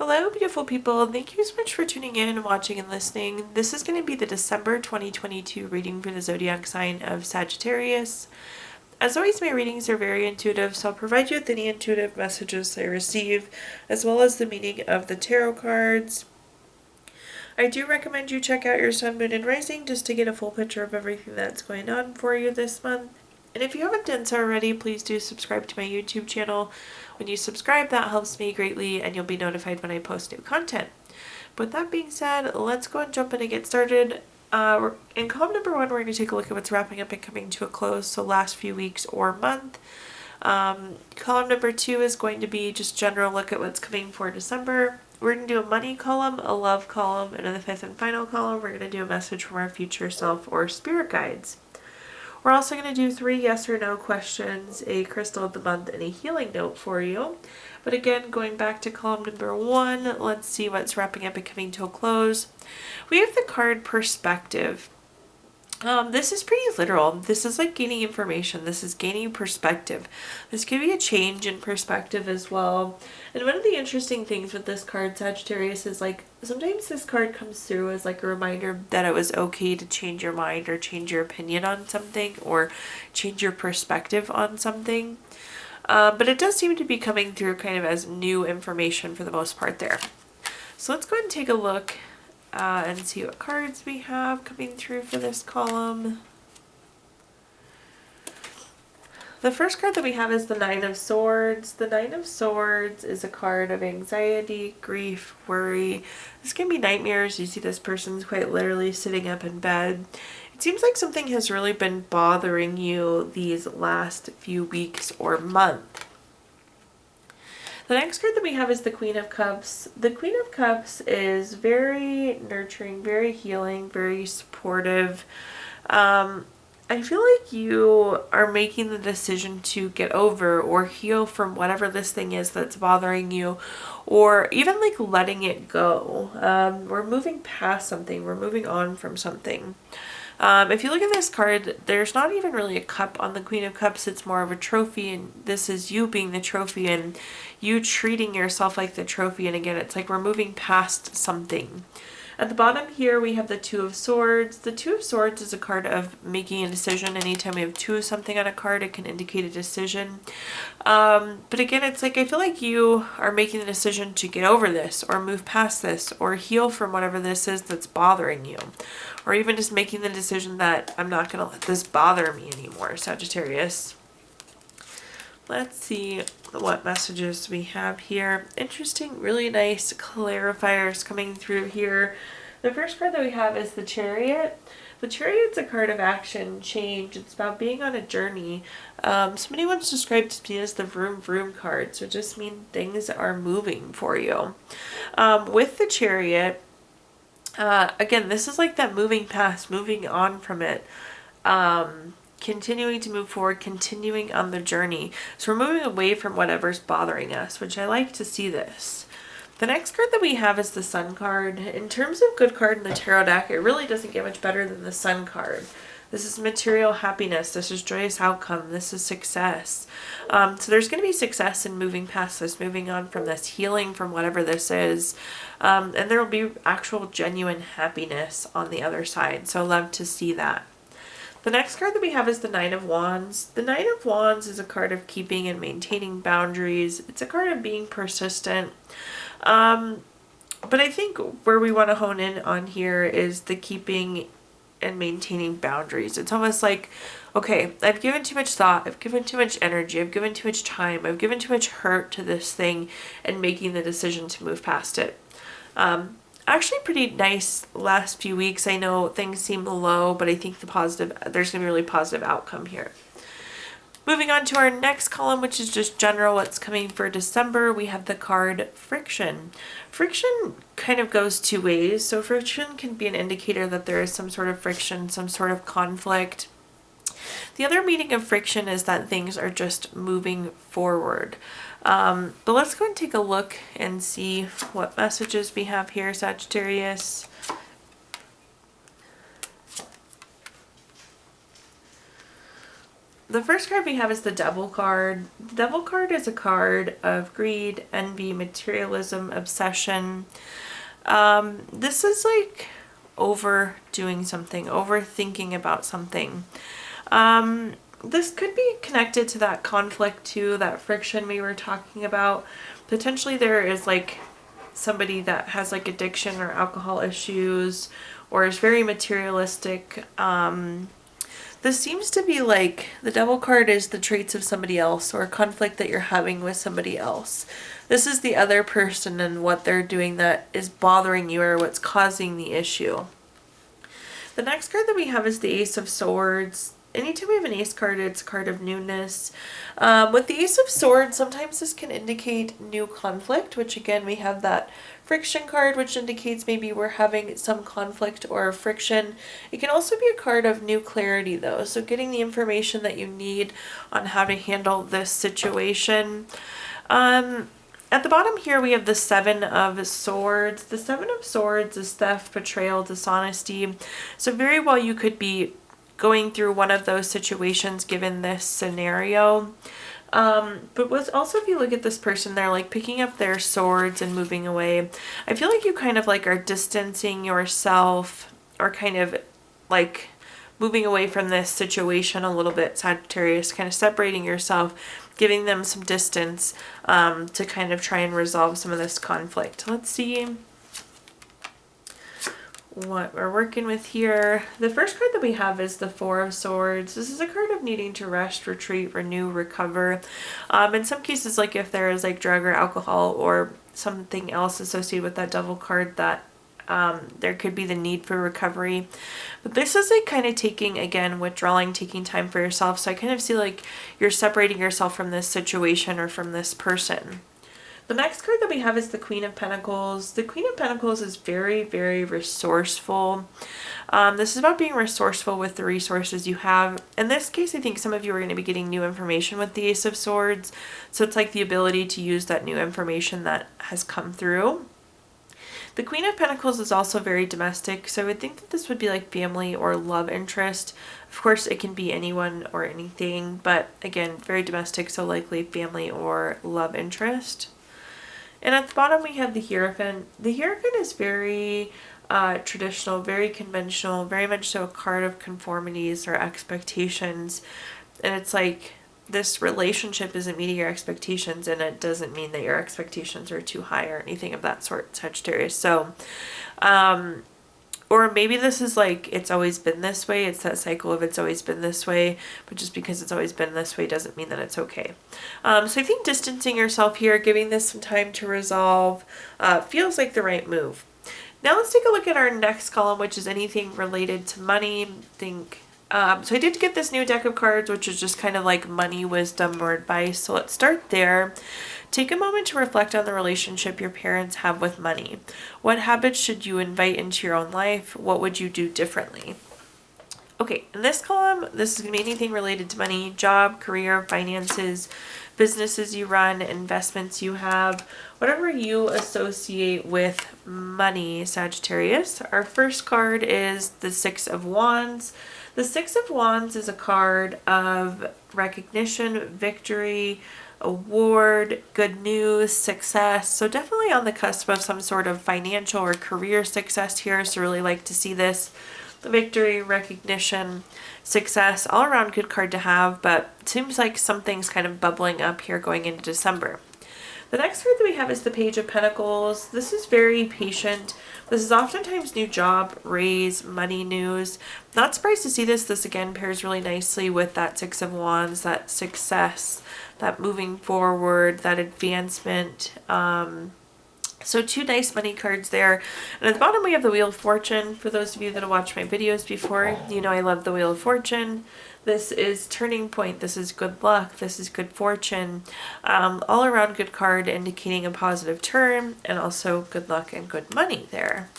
Hello, beautiful people. Thank you so much for tuning in, watching, and listening. This is going to be the December 2022 reading for the zodiac sign of Sagittarius. As always, my readings are very intuitive, so I'll provide you with any intuitive messages I receive, as well as the meaning of the tarot cards. I do recommend you check out your sun, moon, and rising just to get a full picture of everything that's going on for you this month. And if you haven't done so already, please do subscribe to my YouTube channel. When you subscribe, that helps me greatly, and you'll be notified when I post new content. With that being said, let's go and jump in and get started. In column number 1, we're going to take a look at what's wrapping up and coming to a close, so last few weeks or month. Column number 2 is going to be just general look at what's coming for December. We're going to do a money column, a love column, and in the 5th and final column, we're going to do a message from our future self or spirit guides. We're also going to do 3 yes or no questions, a crystal of the month, and a healing note for you. But again, going back to column number 1, let's see what's wrapping up and coming to a close. We have the card perspective. This is pretty literal. This is like gaining information. This is gaining perspective. This could be a change in perspective as well. And one of the interesting things with this card, Sagittarius, is like sometimes this card comes through as like a reminder that it was okay to change your mind or change your opinion on something or change your perspective on something. But it does seem to be coming through kind of as new information for the most part there. So let's go ahead and take a look and see what cards we have coming through for this column. The first card that we have is the 9 of Swords. The 9 of Swords is a card of anxiety, grief, worry. This can be nightmares. You see this person's quite literally sitting up in bed. It seems like something has really been bothering you these last few weeks or month. The next card that we have is the Queen of Cups. The Queen of Cups is very nurturing, very healing, very supportive. I feel like you are making the decision to get over or heal from whatever this thing is that's bothering you, or even like letting it go. We're moving past something. We're moving on from something. If you look at this card, there's not even really a cup on the Queen of Cups. It's more of a trophy, and this is you being the trophy and you treating yourself like the trophy. And again, it's like we're moving past something. At the bottom here, we have the 2 of Swords. The 2 of Swords is a card of making a decision. Anytime we have 2 of something on a card, it can indicate a decision. But again, it's like I feel like you are making the decision to get over this or move past this or heal from whatever this is that's bothering you. Or even just making the decision that I'm not going to let this bother me anymore, Sagittarius. Let's see what messages we have here. Interesting, really nice clarifiers coming through here. The first card that we have is the Chariot. The Chariot's a card of action, change. It's about being on a journey. Somebody once described it to me as the vroom vroom card, so it just means things are moving for you. With the Chariot, again, this is like that moving past, moving on from it. Continuing to move forward, continuing on the journey. So we're moving away from whatever's bothering us, which I like to see this. The next card that we have is the Sun card. In terms of good card in the tarot deck, it really doesn't get much better than the Sun card. This is material happiness. This is joyous outcome. This is success. So there's going to be success in moving past this, moving on from this, healing from whatever this is. And there will be actual genuine happiness on the other side. So love to see that. The next card that we have is the 9 of Wands. The 9 of Wands is a card of keeping and maintaining boundaries. It's a card of being persistent. But I think where we want to hone in on here is the keeping and maintaining boundaries. It's almost like, okay, I've given too much thought, I've given too much energy, I've given too much time, I've given too much hurt to this thing, and making the decision to move past it. Actually pretty nice last few weeks. I know things seem low, but I think there's going to be a really positive outcome here. Moving on to our next column, which is just general what's coming for December, we have the card Friction. Friction kind of goes 2 ways. So friction can be an indicator that there is some sort of friction, some sort of conflict. The other meaning of friction is that things are just moving forward. But let's go and take a look and see what messages we have here, Sagittarius. the first card we have is the Devil card. The Devil card is a card of greed, envy, materialism, obsession. This is like overdoing something, overthinking about something. This could be connected to that conflict too, that friction we were talking about. Potentially there is like somebody that has like addiction or alcohol issues or is very materialistic. This seems to be like the Devil card is the traits of somebody else or a conflict that you're having with somebody else. This is the other person and what they're doing that is bothering you or what's causing the issue. The next card that we have is the Ace of Swords. Anytime we have an ace card, it's a card of newness. With the Ace of Swords, sometimes this can indicate new conflict, which again, we have that friction card, which indicates maybe we're having some conflict or friction. It can also be a card of new clarity though. So getting the information that you need on how to handle this situation. At the bottom here, we have the Seven of Swords. The Seven of Swords is theft, betrayal, dishonesty. So very well you could be going through one of those situations given this scenario. But what's also, if you look at this person, they're like picking up their swords and moving away. I feel like you kind of like are distancing yourself or kind of like moving away from this situation a little bit, Sagittarius, kind of separating yourself, giving them some distance to kind of try and resolve some of this conflict. Let's see what we're working with here. The first card that we have is the Four of Swords. This is a card of needing to rest, retreat, renew, recover. In some cases, like if there is like drug or alcohol or something else associated with that Devil card, that there could be the need for recovery. But this is like kind of taking, again, withdrawing, taking time for yourself. So I kind of see like you're separating yourself from this situation or from this person. The next card that we have is the Queen of Pentacles. The Queen of Pentacles is very, very resourceful. This is about being resourceful with the resources you have. In this case, I think some of you are going to be getting new information with the Ace of Swords. So it's like the ability to use that new information that has come through. The Queen of Pentacles is also very domestic, so I would think that this would be like family or love interest. Of course, it can be anyone or anything, but again, very domestic, so likely family or love interest. And at the bottom, we have the Hierophant. The Hierophant is very traditional, very conventional, very much so a card of conformities or expectations. And it's like this relationship isn't meeting your expectations, and it doesn't mean that your expectations are too high or anything of that sort, Sagittarius. So, or maybe this is like, it's always been this way. It's that cycle of it's always been this way, but just because it's always been this way doesn't mean that it's okay. So I think distancing yourself here, giving this some time to resolve, feels like the right move. Now let's take a look at our next column, which is anything related to money. So I did get this new deck of cards, which is just kind of like money, wisdom, or advice. So let's start there. Take a moment to reflect on the relationship your parents have with money. What habits should you invite into your own life? What would you do differently? Okay, in this column, this is going to be anything related to money, job, career, finances, businesses you run, investments you have, whatever you associate with money, Sagittarius. Our first card is the Six of Wands. The Six of Wands is a card of recognition, victory, award, good news, success. So definitely on the cusp of some sort of financial or career success here. So really like to see this. The victory, recognition, success, all around good card to have, but it seems like something's kind of bubbling up here going into December. The next card that we have is the Page of Pentacles. This is very patient. This is oftentimes new job, raise, money news. Not surprised to see this. This again pairs really nicely with that Six of Wands, that success, that moving forward, that advancement. So two nice money cards there. And at the bottom we have the Wheel of Fortune. For those of you that have watched my videos before, you know I love the Wheel of Fortune. This is turning point. This is good luck. This is good fortune. All around good card indicating a positive turn and also good luck and good money there.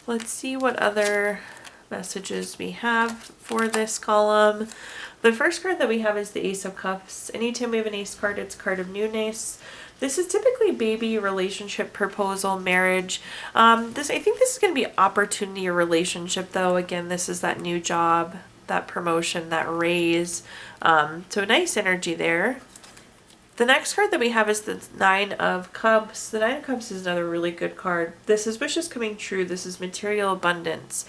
Let's see what other messages we have for this column. The first card that we have is the Ace of Cups. Anytime we have an ace card, it's a card of newness. This is typically baby, relationship, proposal, marriage. I think this is going to be opportunity or relationship though. Again, this is that new job, that promotion, that raise. So nice energy there. The next card that we have is the Nine of Cups. The Nine of Cups is another really good card. This is wishes coming true. This is material abundance.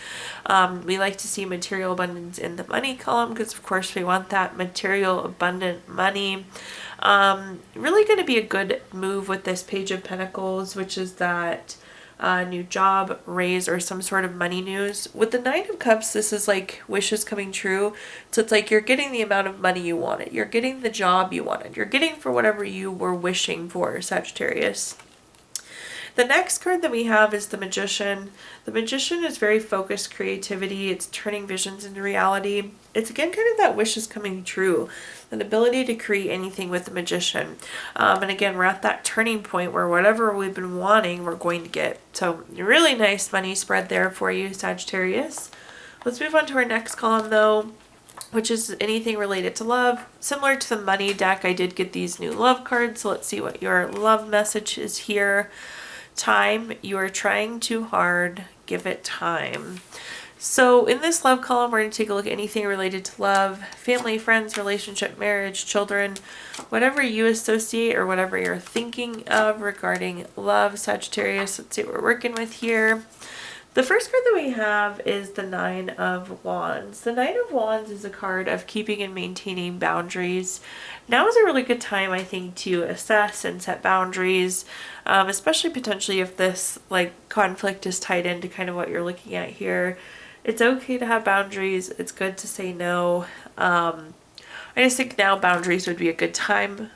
We like to see material abundance in the money column because, of course, we want that material abundant money. Really going to be a good move with this Page of Pentacles, which is that new job, raise, or some sort of money news. With the Nine of Cups, this is like wishes coming true. So it's like you're getting the amount of money you wanted. You're getting the job you wanted. You're getting for whatever you were wishing for, Sagittarius. The next card that we have is the Magician. The Magician is very focused creativity. It's turning visions into reality. It's again kind of that wishes coming true. An ability to create anything with the Magician. And again, we're at that turning point where whatever we've been wanting, we're going to get. So really nice money spread there for you, Sagittarius. Let's move on to our next column though, which is anything related to love. Similar to the money deck, I did get these new love cards. So let's see what your love message is here. Time, you are trying too hard, give it time. So in this love column, we're going to take a look at anything related to love, family, friends, relationship, marriage, children, whatever you associate or whatever you're thinking of regarding love, Sagittarius. Let's see what we're working with here. The first card that we have is the Nine of Wands. The Nine of Wands is a card of keeping and maintaining boundaries. Now is a really good time, I think, to assess and set boundaries, especially potentially if this like conflict is tied into kind of what you're looking at here. It's okay to have boundaries. It's good to say no. I just think now boundaries would be a good time.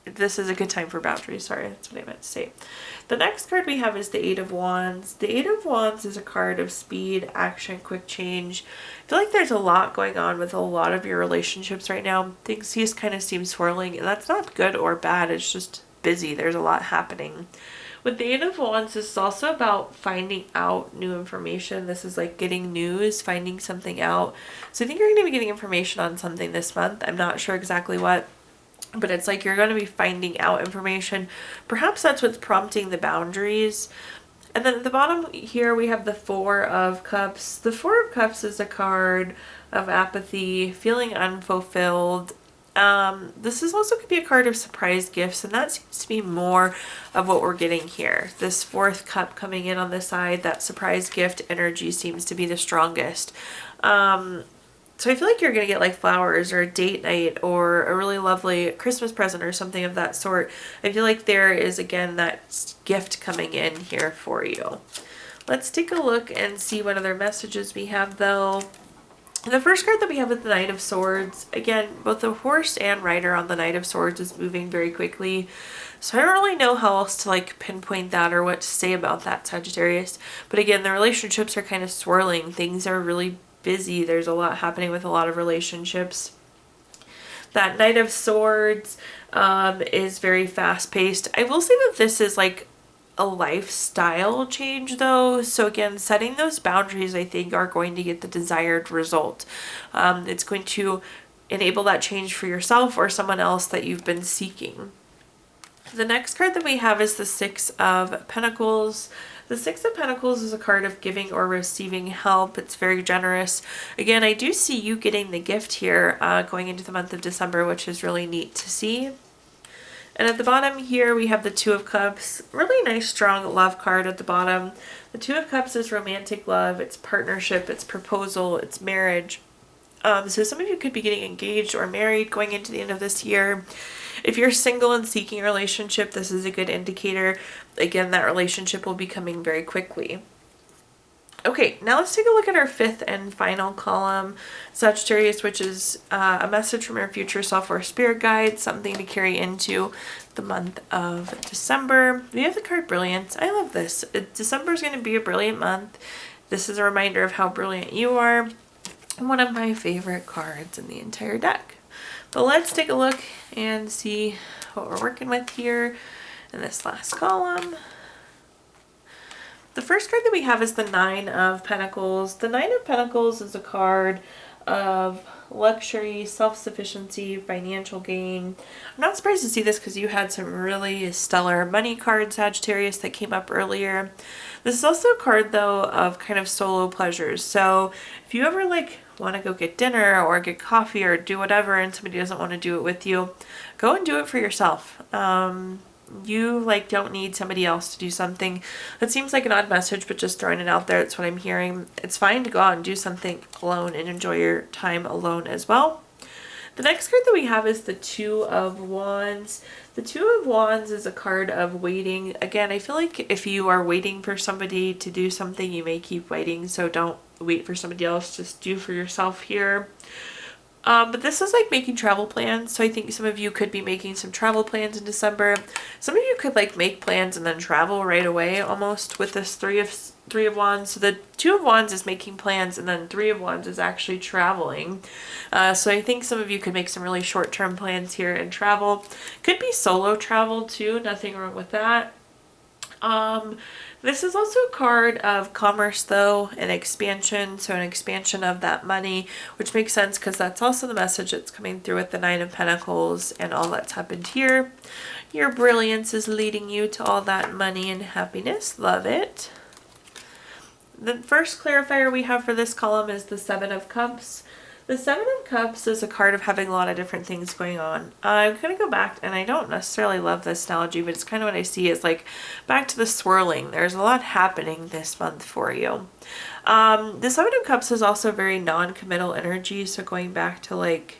This is a good time for boundaries. Sorry, that's what I meant to say. The next card we have is the Eight of Wands. The Eight of Wands is a card of speed, action, quick change. I feel like there's a lot going on with a lot of your relationships right now. Things just kind of seem swirling, and that's not good or bad. It's just busy. There's a lot happening. With the Eight of Wands, this is also about finding out new information. This is like getting news, finding something out. So I think you're going to be getting information on something this month. I'm not sure exactly what. But it's like you're going to be finding out information. Perhaps that's what's prompting the boundaries. And then at the bottom here we have the Four of Cups. The Four of Cups is a card of apathy, feeling unfulfilled. This is also could be a card of surprise gifts, and that seems to be more of what we're getting here. This fourth cup coming in on the side, that surprise gift energy seems to be the strongest. So I feel like you're going to get like flowers or a date night or a really lovely Christmas present or something of that sort. I feel like there is, again, that gift coming in here for you. Let's take a look and see what other messages we have, though. The first card that we have is the Knight of Swords. Again, both the horse and rider on the Knight of Swords is moving very quickly. So I don't really know how else to like pinpoint that or what to say about that, Sagittarius. But again, the relationships are kind of swirling. Things are really busy. There's a lot happening with a lot of relationships. That Knight of Swords is very fast-paced. I will say that this is like a lifestyle change though. So again, setting those boundaries I think are going to get the desired result. It's going to enable that change for yourself or someone else that you've been seeking. The next card that we have is the Six of Pentacles. The Six of Pentacles is a card of giving or receiving help. It's very generous. Again, I do see you getting the gift here going into the month of December, which is really neat to see. And at the bottom here, we have the Two of Cups. Really nice, strong love card at the bottom. The Two of Cups is romantic love. It's partnership. It's proposal. It's marriage. So some of you could be getting engaged or married going into the end of this year. If you're single and seeking a relationship, this is a good indicator. Again, that relationship will be coming very quickly. Okay, now let's take a look at our fifth and final column, Sagittarius, which is a message from your future self or spirit guide, something to carry into the month of December. We have the card Brilliance. I love this. December is going to be a brilliant month. This is a reminder of how brilliant you are. One of my favorite cards in the entire deck. But let's take a look and see what we're working with here in this last column. The first card that we have is the Nine of Pentacles. The Nine of Pentacles is a card of luxury, self-sufficiency, financial gain. I'm not surprised to see this because you had some really stellar money cards, Sagittarius, that came up earlier. This is also a card, though, of kind of solo pleasures. So if you ever like want to go get dinner or get coffee or do whatever and somebody doesn't want to do it with you, go and do it for yourself. You like don't need somebody else to do something. That seems like an odd message, but just throwing it out there, that's what I'm hearing. It's fine to go out and do something alone and enjoy your time alone as well. The next card that we have is the Two of Wands. The Two of Wands is a card of waiting. Again, I feel like if you are waiting for somebody to do something, you may keep waiting. So don't wait for somebody else. Just do for yourself here. But this is like making travel plans. So I think some of you could be making some travel plans in December. Some of you could like make plans and then travel right away almost with this Three of Wands. So the Two of Wands is making plans and then Three of Wands is actually traveling. So I think some of you could make some really short-term plans here and travel. Could be solo travel too. Nothing wrong with that. This is also a card of commerce though, and expansion, so an expansion of that money, which makes sense because that's also the message that's coming through with the Nine of Pentacles and all that's happened here. Your brilliance is leading you to all that money and happiness. Love it. The first clarifier we have for this column is the Seven of Cups. The Seven of Cups is a card of having a lot of different things going on. I'm going to go back, and I don't necessarily love this analogy, but it's kind of what I see is like back to the swirling. There's a lot happening this month for you. The Seven of Cups is also very non-committal energy, so going back to like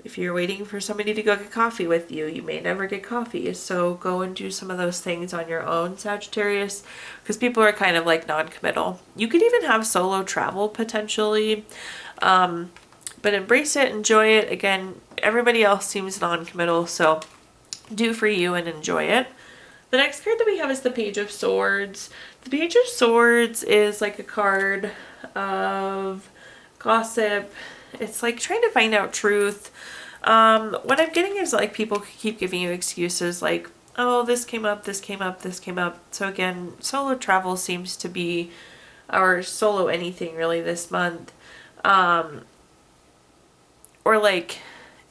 if you're waiting for somebody to go get coffee with you, you may never get coffee. So go and do some of those things on your own, Sagittarius, because people are kind of like non-committal. You could even have solo travel potentially. But embrace it, enjoy it. Again, everybody else seems non-committal, so do for you and enjoy it. The next card that we have is the Page of Swords. The Page of Swords is like a card of gossip. It's like trying to find out truth. What I'm getting is like people keep giving you excuses like, oh, this came up, this came up, this came up. So again, solo travel seems to be, or solo anything really this month. Or like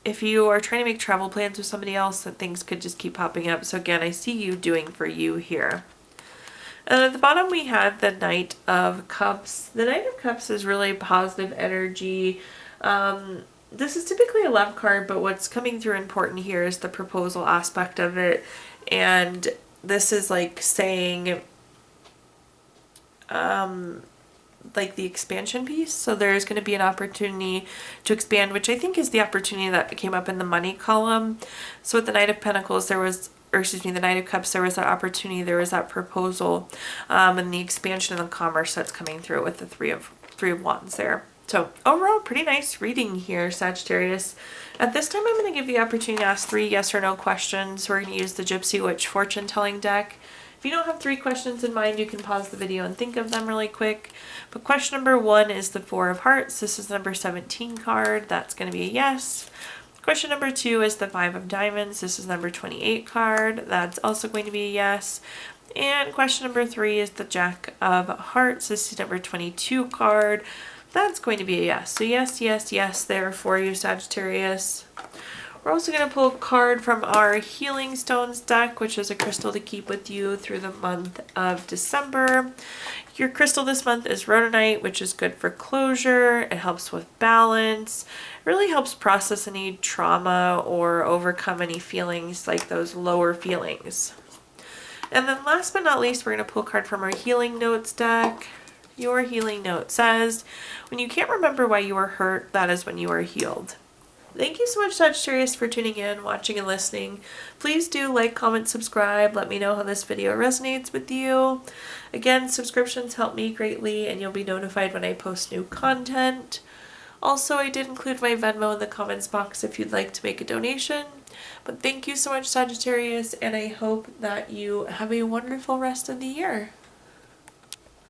if you are trying to make travel plans with somebody else, that things could just keep popping up. So again, I see you doing for you here. And at the bottom we have the Knight of Cups. The Knight of Cups is really positive energy. This is typically a love card, but what's coming through important here is the proposal aspect of it. And this is like saying like the expansion piece. So there's going to be an opportunity to expand, which I think is the opportunity that came up in the money column. So with the Knight of Pentacles, there was, or excuse me, the Knight of Cups, there was that opportunity, there was that proposal, and the expansion of the commerce that's coming through with the Three of Wands there. So overall, pretty nice reading here, Sagittarius. At this time, I'm going to give you the opportunity to ask 3 yes or no questions. We're going to use the Gypsy Witch fortune telling deck. If you don't have 3 questions in mind, you can pause the video and think of them really quick. But question number 1 is the Four of Hearts. This is number 17 card. That's going to be a yes. Question number 2 is the Five of Diamonds. This is number 28 card. That's also going to be a yes. And question number 3 is the Jack of Hearts. This is number 22 card. That's going to be a yes. So yes, yes, yes there for you, Sagittarius. We're also going to pull a card from our Healing Stones deck, which is a crystal to keep with you through the month of December. Your crystal this month is rhodonite, which is good for closure. It helps with balance. It really helps process any trauma or overcome any feelings like those lower feelings. And then last but not least, we're going to pull a card from our Healing Notes deck. Your healing note says, when you can't remember why you were hurt, that is when you are healed. Thank you so much, Sagittarius, for tuning in, watching, and listening. Please do like, comment, subscribe. Let me know how this video resonates with you. Again, subscriptions help me greatly, and you'll be notified when I post new content. Also, I did include my Venmo in the comments box if you'd like to make a donation. But thank you so much, Sagittarius, and I hope that you have a wonderful rest of the year.